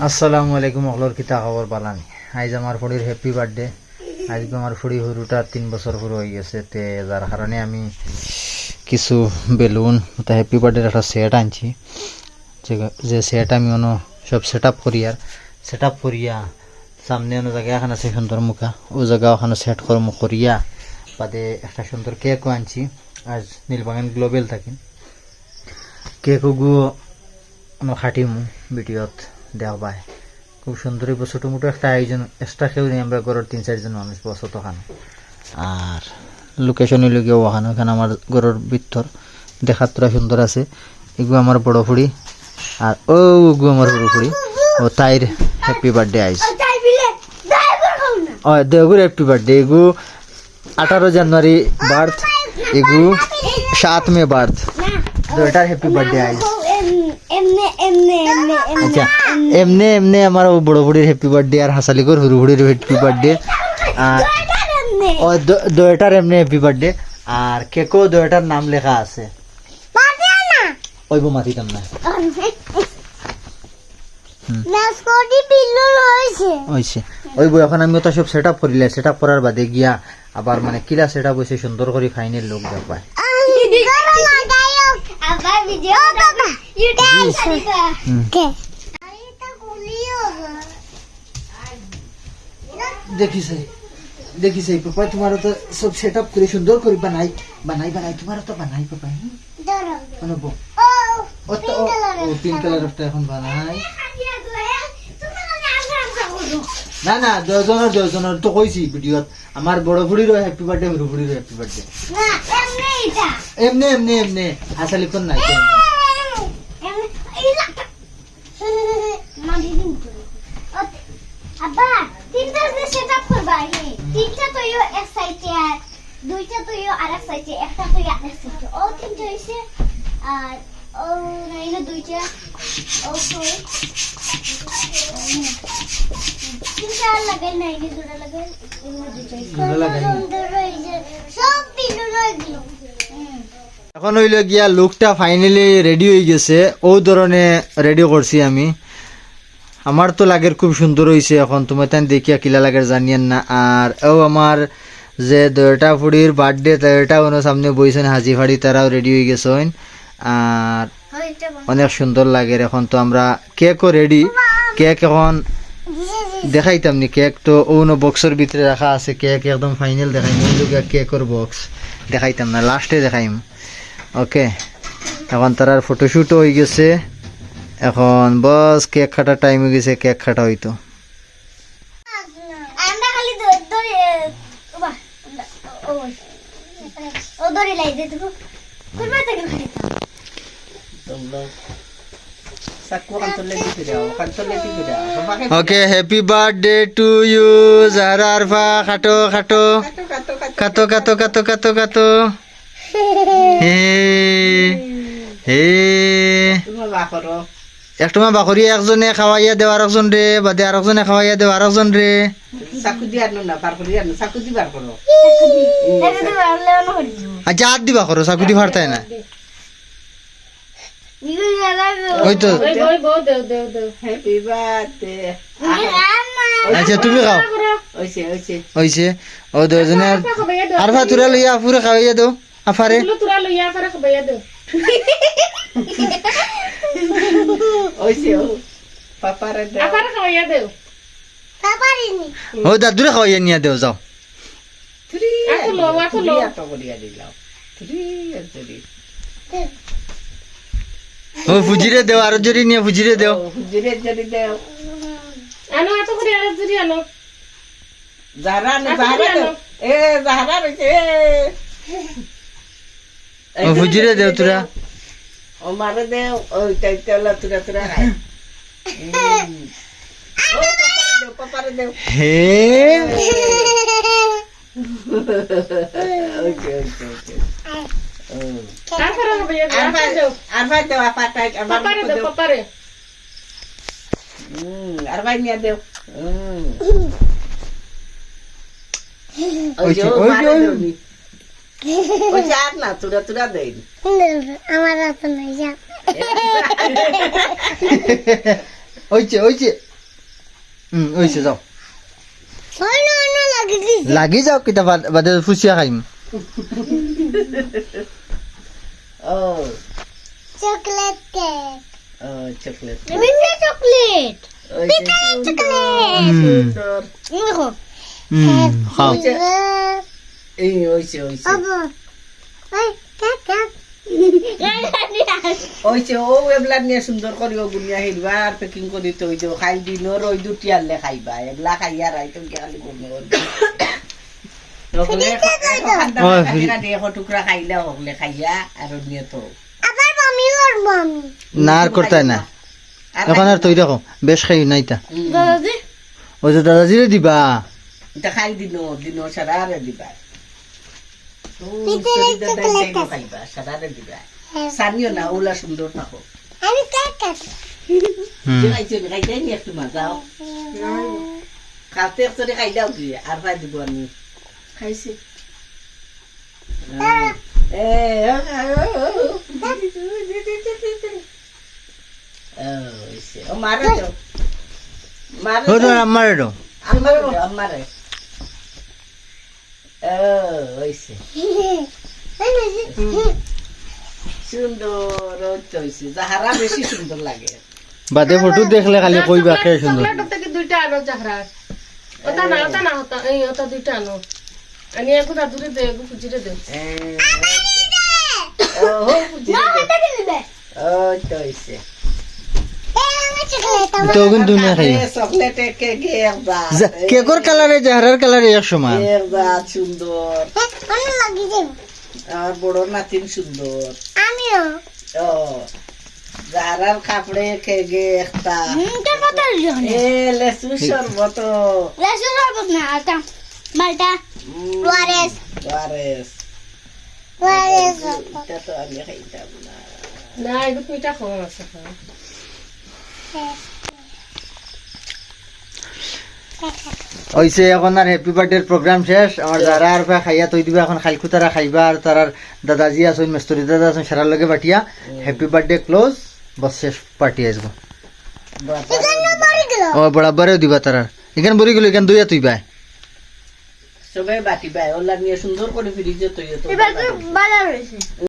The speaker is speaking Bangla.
আসসালামু আলাইকুম অগলর কিতা খবর বালানি আজ আমার ফুড়ির হ্যাপি বার্থডে আজকে আমার ফুড়ি হরুটা 3 বছর পুরো হয়ে গেছে তে যার কারণে আমি কিছু বেলুন তা হ্যাপি বার্থডে একটা সেট আনছি যে সেট আমি অন্য সব সেট আপ করিয়া সামনে অন্য জায়গা এখানে আছে সুন্দর মুখা ও জায়গা ওখানে সেট করমু করিয়া বাদে একটা সুন্দর কেকও আনছি আজ নীলবাগান গ্লোবাল থাকি কেকগু খাটিমু ভিডিওত দেখবাই খুব সুন্দর ছোটো মোটো একটা আয়োজন এক্সট্রা কেউ নেই আমরা ঘরের 3-4 জন মানুষ বসত ওখানে আর লোকেশন হইল গিয়ে ওখানে আমার ঘরের ভিতর দেখার তোরা সুন্দর আছে এগু আমার বড় ফুড়ি আর ওগু আমার বড় ফুড়ি ও তাইর হ্যাপি বার্থডে আইস ও দেগুর হ্যাপি বার্থডে এগু 18 জানুয়ারি বার্থ এগু 7 মে বার্থ তো এটার হ্যাপি বার্থডে আইস আচ্ছা এমনি আমার বড় বুড়ির হ্যাপি বার্থডে আর হাসালিগর হুরু বুড়ির হ্যাপি বার্থডে আর ও দোয়েটার এমনি হ্যাপি বার্থডে আর কেকও দোয়েটার নাম লেখা আছে ওইবো মাতিতাম না হইছে ওইবো এখন আমি তো সব সেট আপ করিলে সেট আপ করার বাদে গিয়া আবার মানে কিলা সেট আপ হয়েছে সুন্দর করে ফাইনাল লোক দেখবাই আবার ভিডিও বাবা ইউটিউব কে देखी सही पापा तुम्हारा तो सब सेटअप करे सुंदर करे बनाई तुम्हारा तो बनाई पापा अनुभव ओ तो पिंक कलर ऑफ এখন বানাই না দুজনের তো কইছি ভিডিওত আমার বড় বুড়ির হ্যাপি বার্থডে বড় বুড়ির হ্যাপি বার্থডে না এমনি আসলে কোন নাই আব্বা তিনটা সেটআপ করবা তিনটা তো ইও এক সাইডে আর দুইটা তো ইও আরেক সাইডে একটা তো আরেক সাইডে ও তিনটা হইছে আর ও নাইলে দুইটা ও সরি তিনটা লাগাই নাইলে জোড়া লাগাই সব পিলো লাগলো এখন হইল গিয়া লুকটা ফাইনালি রেডি হয়ে গেছে ও ধরনে রেডি করছি আমি আমার তো লাগের খুব সুন্দর হয়েছে এখন তোমার তাই দেখিয়া কিলা লাগের জানিয়েন না আর ও আমার যে দয়টা ফুড়ির বার্থডে দয়টা ওনার সামনে বইছেন হাজি ফাড়ি তারাও রেডি হয়ে গেছেন আর অনেক সুন্দর লাগে এখন তো আমরা কেকও রেডি কেক এখন দেখাইতাম নি কেক তো অন্য বক্সের ভিতরে রাখা আছে কেক একদম ফাইনাল দেখাইম কেকের বক্স দেখাইতাম না লাস্টে দেখাইম ওকে এখন তার ফটোশুটও হয়ে গেছে এখন বস কেক কাটার টাইম হয়ে গেছে কেক কাটা হইতো okay happy birthday to you Zahra Arfa খাটো খাটো কাটো কাটো কাটো কাটো কাটো হে হে একটু মা বাকরি একজনে খাওয়াইয়া দেও আরেকজন রে বাদে আরেকজনে খাওয়াইয়া দেও আরেকজন রে আচ্ছা হাত দিবা করো চাকু দি ফারতাই না ওই তো আচ্ছা তুমি খাও হইছে ও দুজনে আরফা তুরা লইয়া আফুরে খাওয়াইয়া দেও আফারে ও দাদুরে খাওয়াইয়া নিয়ে দেও যাও ও ফুজিরে দেও আর জরি নিয়ে ফুজিরে দেও আনো এত করে আর জরি আনো ও ফুজিরে দেও তোরা ও মারে দেও ওই টাইটেলা তুরা খায় ও পাপারে দেও হে ওকে আরফা দেও আপাটাই পাপারে আরফা নিয়ে দেও ওই ওই আর না তুরা দেই আমার হাতে নাই যা ওইছে ওইছে ওইছে যাও লাগি যাও কিতা বাদে ফুচিয়া খাইম ও চকলেট কেক ও চকলেট মিঠা চকলেট ওই যে চকলেট সুন্দর। দেখো খাও এই ওইছে ওইছে আবু এই কেক কেক ওইছে ও এবলা নিয়ে সুন্দর করে গুনিয়া হিলবা আর প্যাকিং করে তৈ দেও খাই দিনর ওই দুটি আনলে খাইবা এবলা খাইয়া রাই তুমি খালি বলবো টুকরা খাইলে হকলে খাইয়া আর নিয়ে তো আবার মামি করবো আমি না আর করতে না এখন আর তৈরি রাখো বেশ খাই নাই তা দাদাজি ওই যে দাদাজিরে দিবা এটা খাই দিন সারা আরে দিবা ভিতরে চকলেট আছে। খাইবা সারা আরে দিবা সানিও না ওলা সুন্দর থাকো আমি কেক কেক খাইছে খাইতে নি একটু মাজাও খাতে একটু খাই দাও কি আর ভাই দিব আমি খাইছে ও মারে দাও মারে ওই তো আমার এটো আমারে ওইছে সুন্দর হইছে যাহারা বেশি সুন্দর লাগে বাদে ফটো দেখলে খালি কইবা কে সুন্দর চকলেট থেকে দুইটা আনো জাহরা ওটা না হতা এই ওটা দুইটা আনো আমি একটু দাদুরে দে একটু খুজিরে দে তো কিন্তু দুনিয়া খাই চকলেট কেকে কেকর কালারে জাহারার কালারে এক সমান সুন্দর আমি লাগি যাই আর বড় নাতিন সুন্দর আমিও ও যারার কাপড়ে কেগে একটা তোর কত জানে এ লেসু শরবত লেসু সরবত না আটা মালটা ওয়ারেস ওয়ারেস ওয়ারেস এটা তো আমি খাইতাম না না একটু মিঠা কম আছে হইছে এখন আর হ্যাপি বার্থডে প্রোগ্রাম শেষ আমার যারা আর খাইয়া তৈ দিবা এখন খাইলকু তারা খাইবা আর তারার দাদাজি আছেন মেস্তরি দাদা আছেন সারার লগে বাটিয়া হ্যাপি বার্থডে ক্লোজ বস শেষ পার্টি আসবো ও বরাবরেও দিবা তারা এখানে বলি গেল এখানে দুইয়া তুই বাই সবাই বাটি বাই ওলা নিয়ে সুন্দর করে ফ্রিজে তৈরি তো এবার বাজার হয়েছে